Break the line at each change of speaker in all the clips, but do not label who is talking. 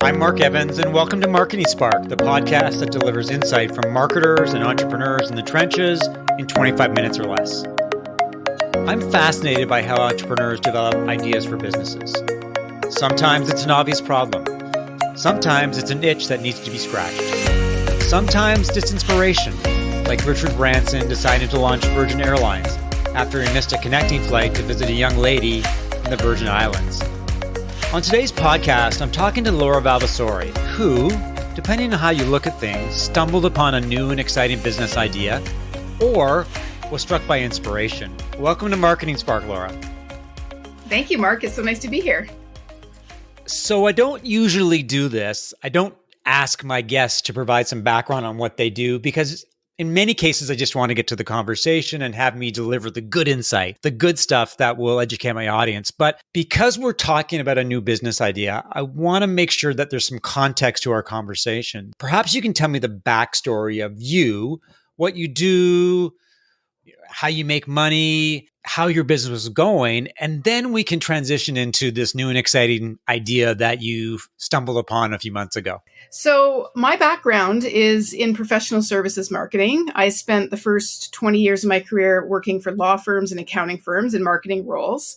I'm Mark Evans, and welcome to Marketing Spark, the podcast that delivers insight from marketers and entrepreneurs in the trenches in 25 minutes or less. I'm fascinated by how entrepreneurs develop ideas for businesses. Sometimes it's an obvious problem. Sometimes it's an itch that needs to be scratched. Sometimes it's inspiration, like Richard Branson deciding to launch Virgin Airlines after he missed a connecting flight to visit a young lady in the Virgin Islands. On today's podcast, I'm talking to Laura Valvasori, who, depending on how you look at things, stumbled upon a new and exciting business idea or was struck by inspiration. Welcome to Marketing Spark, Laura.
Thank you, Mark. It's so nice to be here.
So I don't usually do this. I don't ask my guests to provide some background on what they do because in many cases, I just want to get to the conversation and have me deliver the good insight, the good stuff that will educate my audience. But because we're talking about a new business idea, I want to make sure that there's some context to our conversation. Perhaps you can tell me the backstory of you, what you do, how you make money, how your business was going, and then we can transition into this new and exciting idea that you stumbled upon a few months ago.
So my background is in professional services marketing. I spent the first 20 years of my career working for law firms and accounting firms in marketing roles.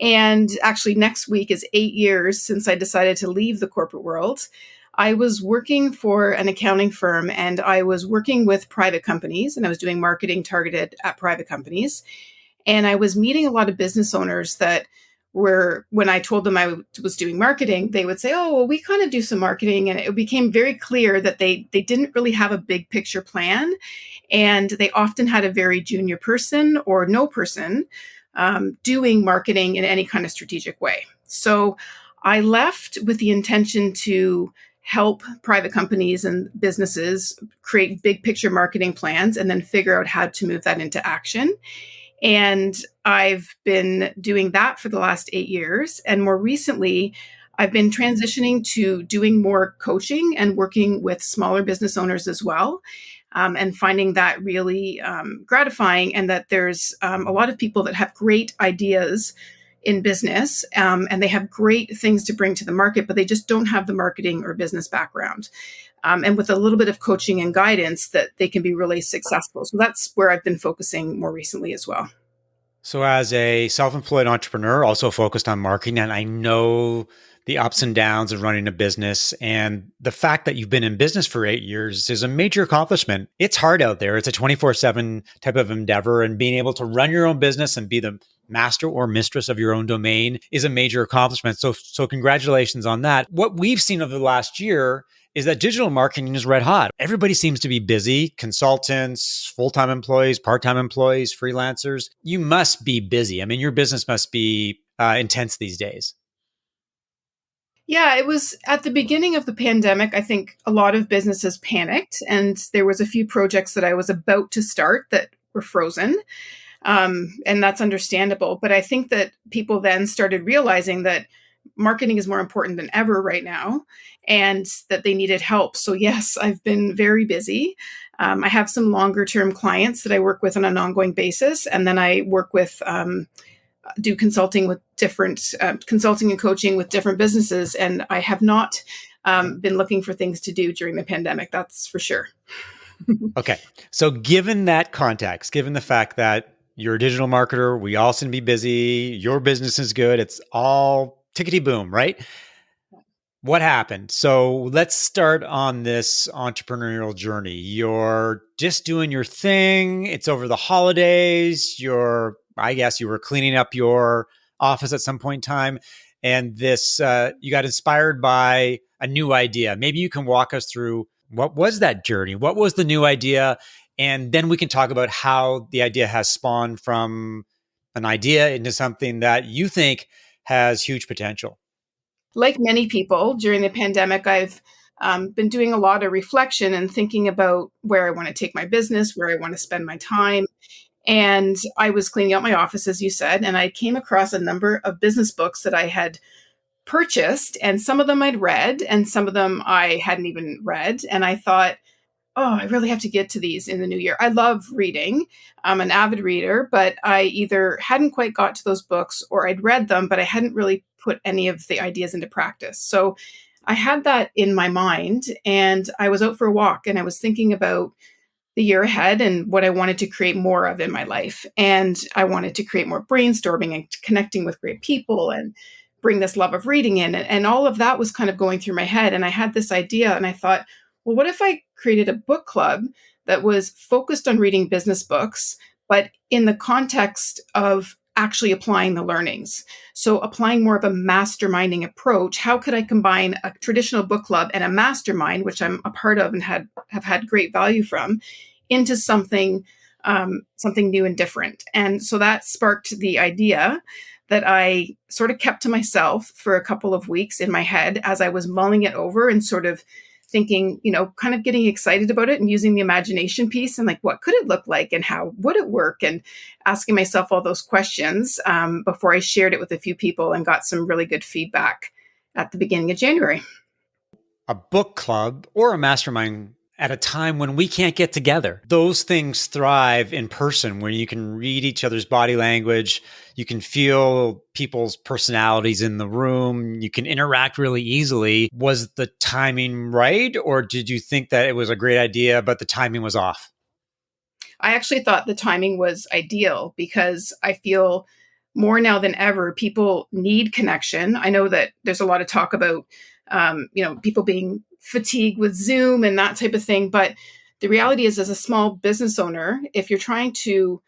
And actually next week is 8 years since I decided to leave the corporate world. I was working for an accounting firm and I was working with private companies and I was doing marketing targeted at private companies. And I was meeting a lot of business owners that were, when I told them I was doing marketing, they would say, oh, well, we kind of do some marketing. And it became very clear that they didn't really have a big picture plan. And they often had a very junior person or no person doing marketing in any kind of strategic way. So I left with the intention to help private companies and businesses create big picture marketing plans and then figure out how to move that into action. And I've been doing that for the last 8 years. And more recently, I've been transitioning to doing more coaching and working with smaller business owners as well. And finding that really gratifying and that there's a lot of people that have great ideas in business and they have great things to bring to the market, but they just don't have the marketing or business background. And with a little bit of coaching and guidance that they can be really successful. So that's where I've been focusing more recently as well.
So as a self-employed entrepreneur, also focused on marketing, and I know the ups and downs of running a business, and the fact that you've been in business for 8 years is a major accomplishment. It's hard out there. It's a 24/7 type of endeavor, and being able to run your own business and be the master or mistress of your own domain is a major accomplishment. So congratulations on that. What we've seen over the last year is that digital marketing is red hot. Everybody seems to be busy. Consultants, full-time employees, part-time employees, freelancers. You must be busy. I mean, your business must be intense these days.
Yeah, it was at the beginning of the pandemic. I think a lot of businesses panicked and there was a few projects that I was about to start that were frozen. And that's understandable. But I think that people then started realizing that marketing is more important than ever right now and that they needed help. So yes, I've been very busy. I have some longer term clients that I work with on an ongoing basis. And then I work with, do consulting with different, consulting and coaching with different businesses. And I have not been looking for things to do during the pandemic. That's for sure.
Okay. So given that context, given the fact that you're a digital marketer, we all seem to be busy, your business is good, it's all tickety boom, right? What happened? So let's start on this entrepreneurial journey. You're just doing your thing. It's over the holidays. I guess you were cleaning up your office at some point in time. And this, you got inspired by a new idea. Maybe you can walk us through what was that journey? What was the new idea? And then we can talk about how the idea has spawned from an idea into something that you think has huge potential.
Like many people during the pandemic, I've been doing a lot of reflection and thinking about where I want to take my business, where I want to spend my time. And I was cleaning out my office, as you said, and I came across a number of business books that I had purchased, and some of them I'd read, and some of them I hadn't even read. And I thought, oh, I really have to get to these in the new year. I love reading. I'm an avid reader, but I either hadn't quite got to those books or I'd read them, but I hadn't really put any of the ideas into practice. So I had that in my mind, and I was out for a walk and I was thinking about the year ahead and what I wanted to create more of in my life. And I wanted to create more brainstorming and connecting with great people and bring this love of reading in. And all of that was kind of going through my head. And I had this idea and I thought, well, what if I created a book club that was focused on reading business books, but in the context of actually applying the learnings? So applying more of a masterminding approach. How could I combine a traditional book club and a mastermind, which I'm a part of and have had great value from, into something new and different? And so that sparked the idea that I sort of kept to myself for a couple of weeks in my head as I was mulling it over and sort of thinking, kind of getting excited about it and using the imagination piece and like, what could it look like and how would it work? And asking myself all those questions before I shared it with a few people and got some really good feedback at the beginning of January.
A book club or a mastermind at a time when we can't get together. Those things thrive in person where you can read each other's body language. You can feel people's personalities in the room. You can interact really easily. Was the timing right? Or did you think that it was a great idea, but the timing was off?
I actually thought the timing was ideal because I feel more now than ever, people need connection. I know that there's a lot of talk about, people being fatigued with Zoom and that type of thing. But the reality is, as a small business owner, if you're trying to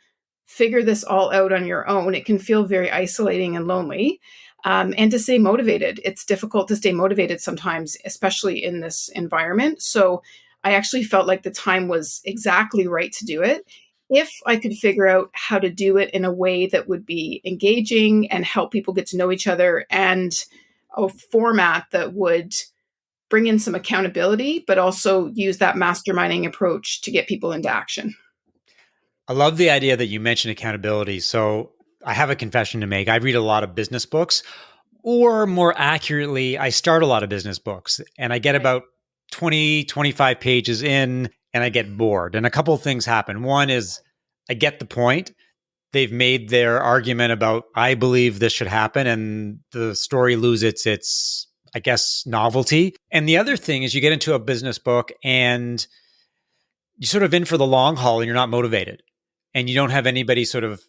figure this all out on your own, it can feel very isolating and lonely. And to stay motivated, it's difficult to stay motivated sometimes, especially in this environment. So I actually felt like the time was exactly right to do it. If I could figure out how to do it in a way that would be engaging and help people get to know each other, and a format that would bring in some accountability, but also use that masterminding approach to get people into action.
I love the idea that you mentioned accountability. So I have a confession to make. I read a lot of business books, or more accurately, I start a lot of business books and I get about 20, 25 pages in and I get bored. And a couple of things happen. One is I get the point. They've made their argument about, I believe this should happen, and the story loses its, I guess, novelty. And the other thing is you get into a business book and you're sort of in for the long haul and you're not motivated and you don't have anybody sort of,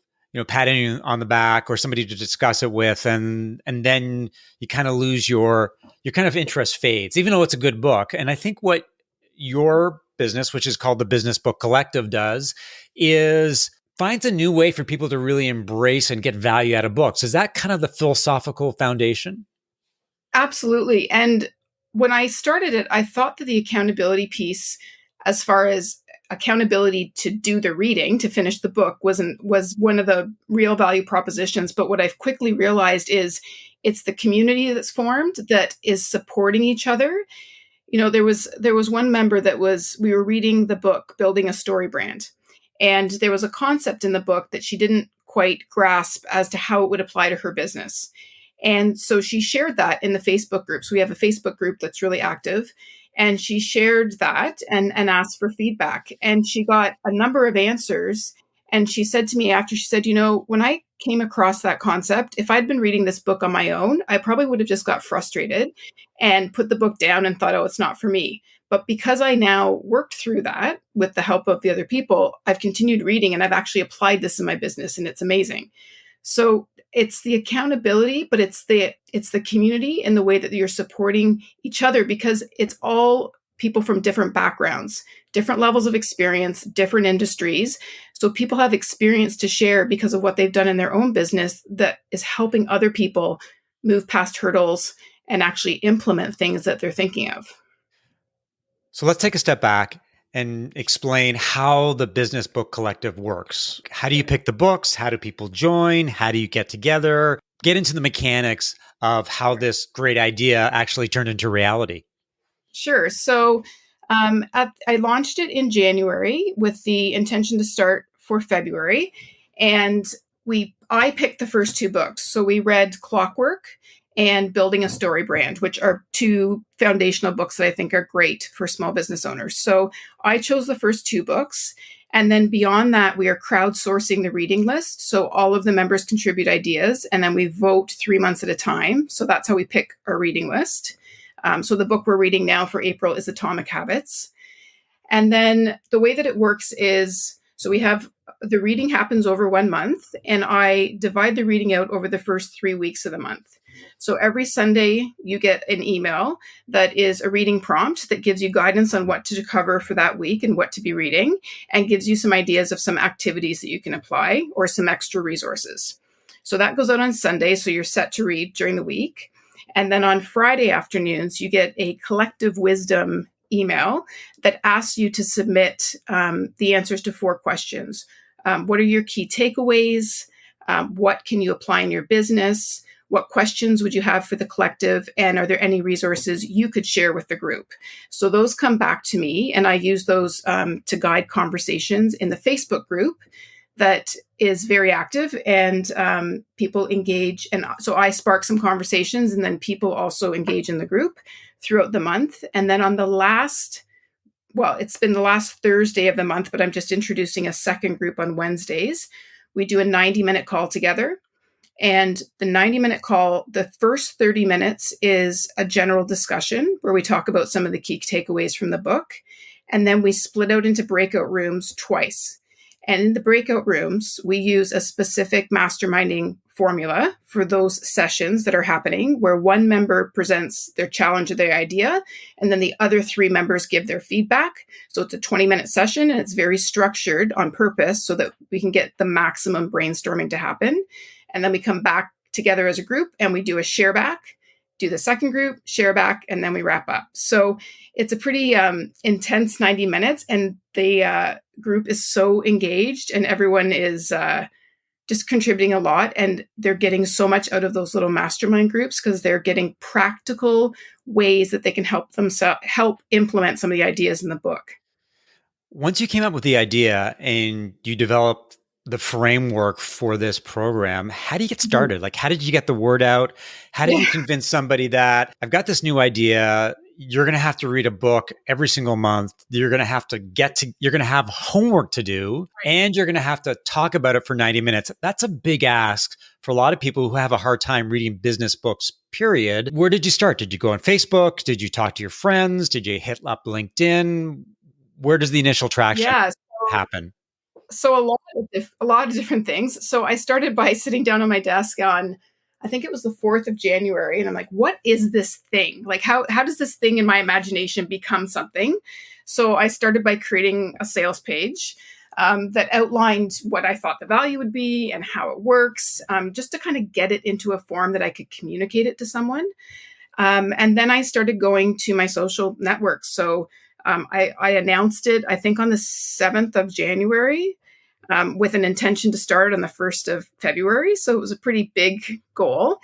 patting you on the back or somebody to discuss it with. And then you kind of lose your kind of interest fades, even though it's a good book. And I think what your business, which is called the Business Book Collective, does is finds a new way for people to really embrace and get value out of books. Is that kind of the philosophical foundation?
Absolutely. And when I started it, I thought that the accountability piece, as far as accountability to do the reading, to finish the book, was one of the real value propositions. But what I've quickly realized is it's the community that's formed that is supporting each other. There was one member we were reading the book, Building a Story Brand. And there was a concept in the book that she didn't quite grasp as to how it would apply to her business. And so she shared that in the Facebook group. So we have a Facebook group that's really active. And she shared that and asked for feedback. And she got a number of answers. And she said to me after, she said, when I came across that concept, if I'd been reading this book on my own, I probably would have just got frustrated and put the book down and thought, oh, it's not for me. But because I now worked through that with the help of the other people, I've continued reading and I've actually applied this in my business and it's amazing. So it's the accountability, but it's the community in the way that you're supporting each other, because it's all people from different backgrounds, different levels of experience, different industries. So people have experience to share because of what they've done in their own business that is helping other people move past hurdles and actually implement things that they're thinking of.
So let's take a step back and explain how the Business Book Collective works. How do you pick the books? How do people join? How do you get together? Get into the mechanics of how this great idea actually turned into reality.
Sure. So I launched it in January with the intention to start for February. And I picked the first two books. So we read Clockwork and Building a Story Brand, which are two foundational books that I think are great for small business owners. So I chose the first two books. And then beyond that, we are crowdsourcing the reading list. So all of the members contribute ideas and then we vote 3 months at a time. So that's how we pick our reading list. So the book we're reading now for April is Atomic Habits. And then the way that it works is, so we have the reading happens over 1 month, and I divide the reading out over the first 3 weeks of the month. So every Sunday, you get an email that is a reading prompt that gives you guidance on what to cover for that week and what to be reading, and gives you some ideas of some activities that you can apply or some extra resources. So that goes out on Sunday, so you're set to read during the week. And then on Friday afternoons, you get a collective wisdom email that asks you to submit the answers to 4 questions. What are your key takeaways? What can you apply in your business? What questions would you have for the collective? And are there any resources you could share with the group? So those come back to me, and I use those to guide conversations in the Facebook group that is very active, and people engage. And so I spark some conversations, and then people also engage in the group throughout the month. And then on the last, well, it's been the last Thursday of the month, but I'm just introducing a second group on Wednesdays. We do a 90-minute call together. And the 90-minute call, the first 30 minutes is a general discussion where we talk about some of the key takeaways from the book. And then we split out into breakout rooms twice. And in the breakout rooms, we use a specific masterminding formula for those sessions that are happening, where one member presents their challenge or their idea, and then the other 3 members give their feedback. So it's a 20-minute session, and it's very structured on purpose so that we can get the maximum brainstorming to happen. And then we come back together as a group and we do a share back, do the second group, share back, and then we wrap up. So it's a pretty intense 90 minutes, and the group is so engaged, and everyone is just contributing a lot, and they're getting so much out of those little mastermind groups because they're getting practical ways that they can help implement some of the ideas in the book.
Once you came up with the idea and you developed the framework for this program, how do you get started? Like, how did you get the word out? How did you convince somebody that I've got this new idea? You're going to have to read a book every single month. You're going to have to you're going to have homework to do, and you're going to have to talk about it for 90 minutes. That's a big ask for a lot of people who have a hard time reading business books, period. Where did you start? Did you go on Facebook? Did you talk to your friends? Did you hit up LinkedIn? Where does the initial traction happen?
So a lot of different things. So I started by sitting down on my desk on, I think it was the 4th of January. And I'm like, what is this thing? Like, how does this thing in my imagination become something? So I started by creating a sales page that outlined what I thought the value would be and how it works, just to kind of get it into a form that I could communicate it to someone. And then I started going to my social networks. So I announced it, I think, on the 7th of January, with an intention to start on the 1st of February. So it was a pretty big goal.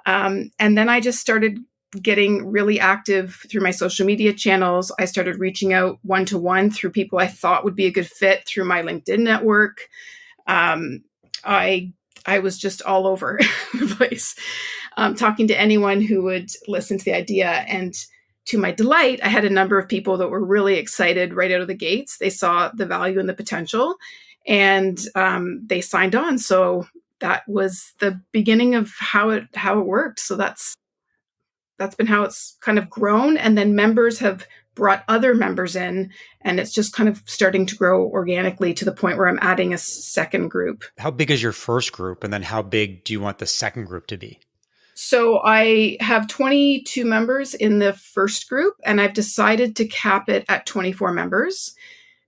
And then I just started getting really active through my social media channels. I started reaching out one-to-one through people I thought would be a good fit through my LinkedIn network. I was just all over the place, talking to anyone who would listen to the idea. And to my delight, I had a number of people that were really excited right out of the gates. They saw the value and the potential, and they signed on. So that was the beginning of how it worked. So that's been how it's kind of grown. And then members have brought other members in, and it's just kind of starting to grow organically to the point where I'm adding a second group.
How big is your first group? And then how big do you want the second group to be?
So I have 22 members in the first group, and I've decided to cap it at 24 members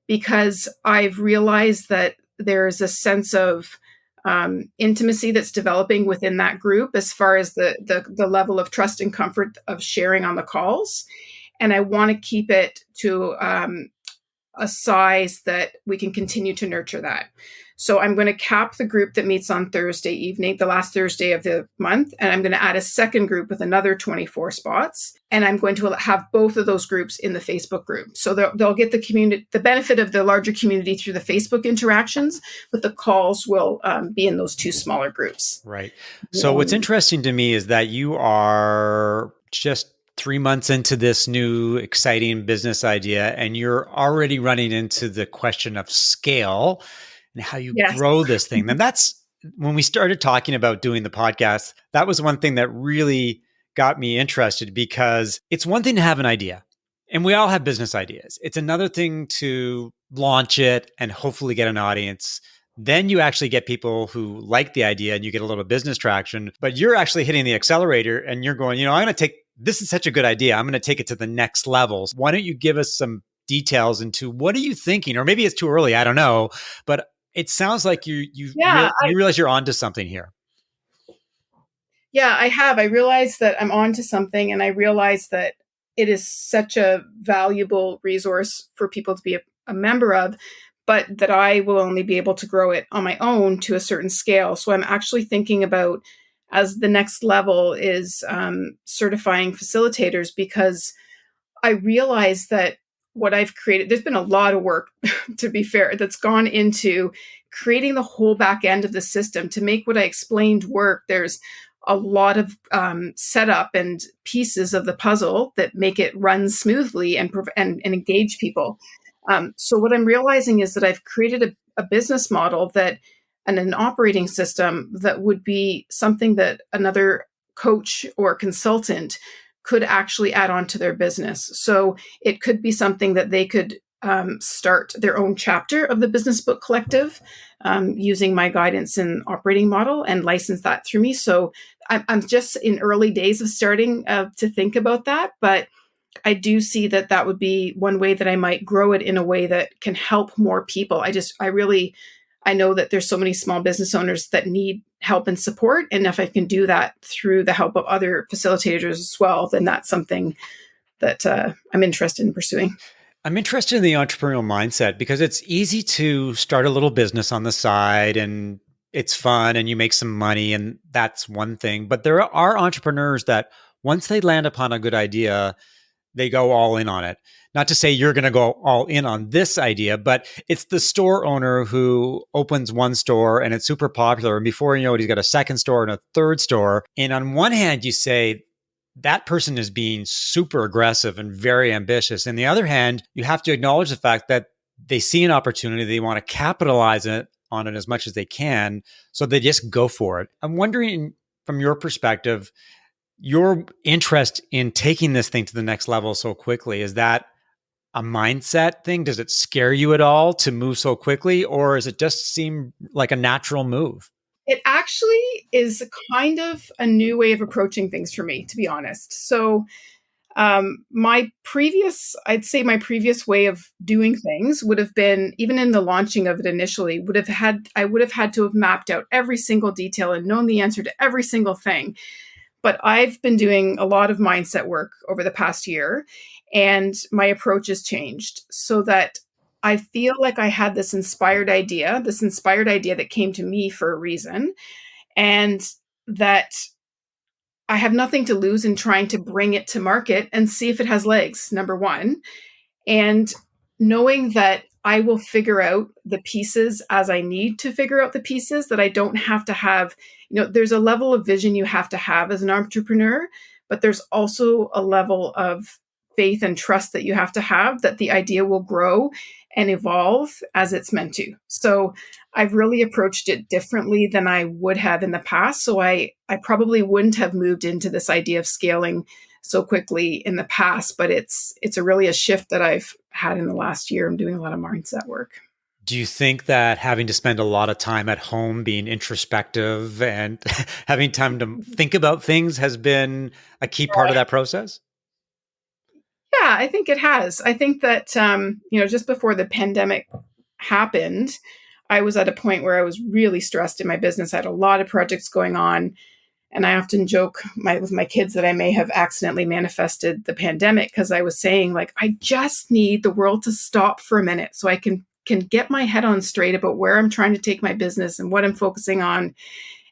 because I've realized that there's a sense of intimacy that's developing within that group as far as the level of trust and comfort of sharing on the calls. And I want to keep it to a size that we can continue to nurture that. So I'm going to cap the group that meets on Thursday evening, the last Thursday of the month, and I'm going to add a second group with another 24 spots. And I'm going to have both of those groups in the Facebook group. So they'll get the benefit of the larger community through the Facebook interactions, but the calls will be in those 2 smaller groups.
Right. So what's interesting to me is that you are just 3 months into this new exciting business idea, and you're already running into the question of scale and how you grow this thing. And that's when we started talking about doing the podcast, that was one thing that really got me interested because it's one thing to have an idea, and we all have business ideas. It's another thing to launch it and hopefully get an audience. Then you actually get people who like the idea and you get a little business traction, but you're actually hitting the accelerator and you're going, I'm going to take, this is such a good idea. I'm going to take it to the next levels. Why don't you give us some details into what are you thinking? Or maybe it's too early. I don't know, but it sounds like you realize you're onto something here.
Yeah, I have. I realized that I'm onto something, and I realized that it is such a valuable resource for people to be a member of, but that I will only be able to grow it on my own to a certain scale. So I'm actually thinking about, as the next level is certifying facilitators, because I realize that what I've created, there's been a lot of work, to be fair, that's gone into creating the whole back end of the system to make what I explained work. There's a lot of setup and pieces of the puzzle that make it run smoothly and engage people. So what I'm realizing is that I've created a business model that, and an operating system that would be something that another coach or consultant could actually add on to their business. So it could be something that they could start their own chapter of the Business Book Collective using my guidance and operating model and license that through me. So I'm just in early days of starting to think about that, but I do see that that would be one way that I might grow it in a way that can help more people. I know that there's so many small business owners that need help and support. And if I can do that through the help of other facilitators as well, then that's something that I'm interested in pursuing.
I'm interested in the entrepreneurial mindset because it's easy to start a little business on the side and it's fun and you make some money and that's one thing. But there are entrepreneurs that once they land upon a good idea, they go all in on it. Not to say you're going to go all in on this idea, but it's the store owner who opens one store and it's super popular. And before you know it, he's got a second store and a third store. And on one hand, you say that person is being super aggressive and very ambitious. On the other hand, you have to acknowledge the fact that they see an opportunity. They want to capitalize on it as much as they can. So they just go for it. I'm wondering from your perspective, your interest in taking this thing to the next level so quickly, is that a mindset thing? Does it scare you at all to move so quickly, or does it just seem like a natural move?
It actually is kind of a new way of approaching things for me, to be honest. So I'd say my previous way of doing things would have been, even in the launching of it initially, I would have had to have mapped out every single detail and known the answer to every single thing. But I've been doing a lot of mindset work over the past year, and my approach has changed so that I feel like I had this inspired idea that came to me for a reason, and that I have nothing to lose in trying to bring it to market and see if it has legs, number one. And knowing that I will figure out the pieces as I need to figure out the pieces, that I don't have to have, there's a level of vision you have to have as an entrepreneur, but there's also a level of faith and trust that you have to have that the idea will grow and evolve as it's meant to. So I've really approached it differently than I would have in the past. So I probably wouldn't have moved into this idea of scaling so quickly in the past, but it's really a shift that I've had in the last year. I'm doing a lot of mindset work.
Do you think that having to spend a lot of time at home being introspective and having time to think about things has been a key part of that process?
Yeah, I think it has. I think that, just before the pandemic happened, I was at a point where I was really stressed in my business. I had a lot of projects going on. And I often joke with my kids that I may have accidentally manifested the pandemic, because I was saying, like, I just need the world to stop for a minute so I can get my head on straight about where I'm trying to take my business and what I'm focusing on,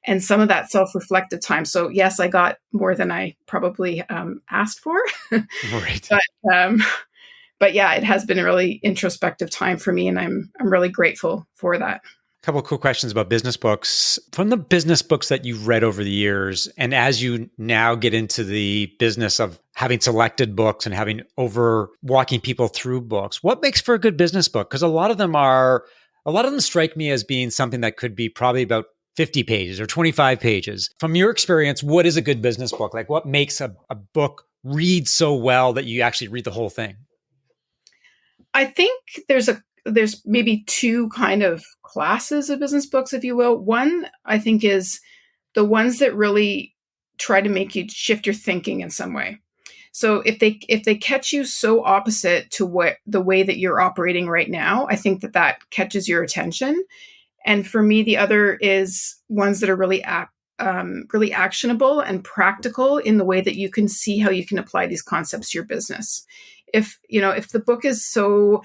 and some of that self-reflective time. So yes, I got more than I probably asked for.
Right.
But yeah, it has been a really introspective time for me, and I'm really grateful for that.
A couple of cool questions about business books. From the business books that you've read over the years, and as you now get into the business of having selected books and walking people through books, what makes for a good business book? Because a lot of them strike me as being something that could be probably about 50 pages or 25 pages. From your experience, what is a good business book? Like what makes a book read so well that you actually read the whole thing?
I think there's maybe two kind of classes of business books, if you will. One, I think, is the ones that really try to make you shift your thinking in some way. So if they catch you so opposite to what the way that you're operating right now, I think that catches your attention. And for me, the other is ones that are really really actionable and practical in the way that you can see how you can apply these concepts to your business. If the book is so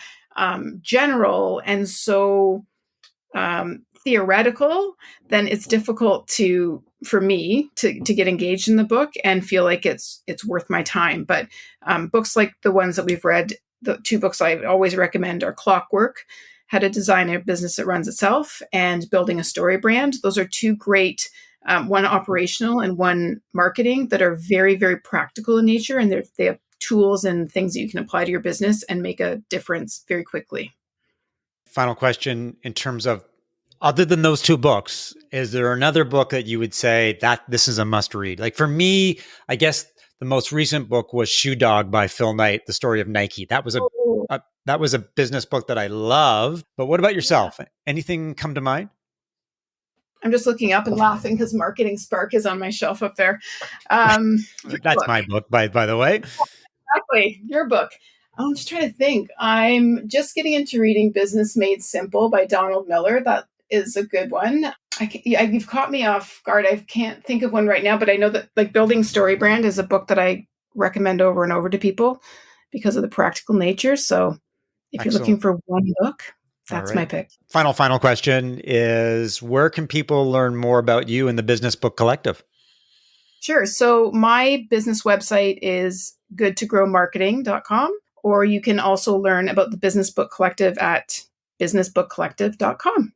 general and so theoretical, then it's difficult for me to get engaged in the book and feel like it's worth my time. But books like the ones that we've read, the two books I always recommend are Clockwork, How to Design a Business That Runs Itself, and Building a Story Brand. Those are two great, one operational and one marketing, that are very, very practical in nature, and they have tools and things that you can apply to your business and make a difference very quickly.
Final question, in terms of, other than those two books, is there another book that you would say that this is a must read? Like for me, I guess the most recent book was Shoe Dog by Phil Knight, The Story of Nike. That was a business book that I loved. But what about yourself? Anything come to mind?
I'm just looking up and laughing because Marketing Spark is on my shelf up there.
That's my book, by the way.
Exactly. Your book. I'm just trying to think. I'm just getting into reading Business Made Simple by Donald Miller. That is a good one. You've caught me off guard. I can't think of one right now, but I know that like Building Story Brand is a book that I recommend over and over to people because of the practical nature. So if you're looking for one book, that's my pick.
Final question is, where can people learn more about you and the Business Book Collective?
Sure. So my business website is goodtogrowmarketing.com, or you can also learn about the Business Book Collective at businessbookcollective.com.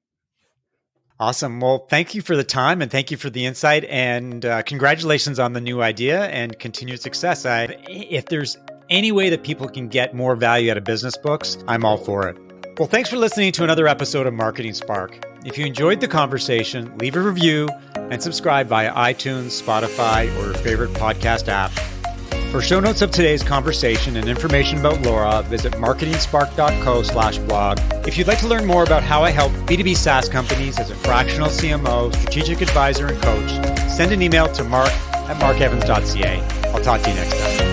Awesome. Well, thank you for the time and thank you for the insight, and congratulations on the new idea and continued success. If there's any way that people can get more value out of business books, I'm all for it. Well, thanks for listening to another episode of Marketing Spark. If you enjoyed the conversation, leave a review and subscribe via iTunes, Spotify, or your favorite podcast app. For show notes of today's conversation and information about Laura, visit marketingspark.co/blog. If you'd like to learn more about how I help B2B SaaS companies as a fractional CMO, strategic advisor, and coach, send an email to mark@markevans.ca. I'll talk to you next time.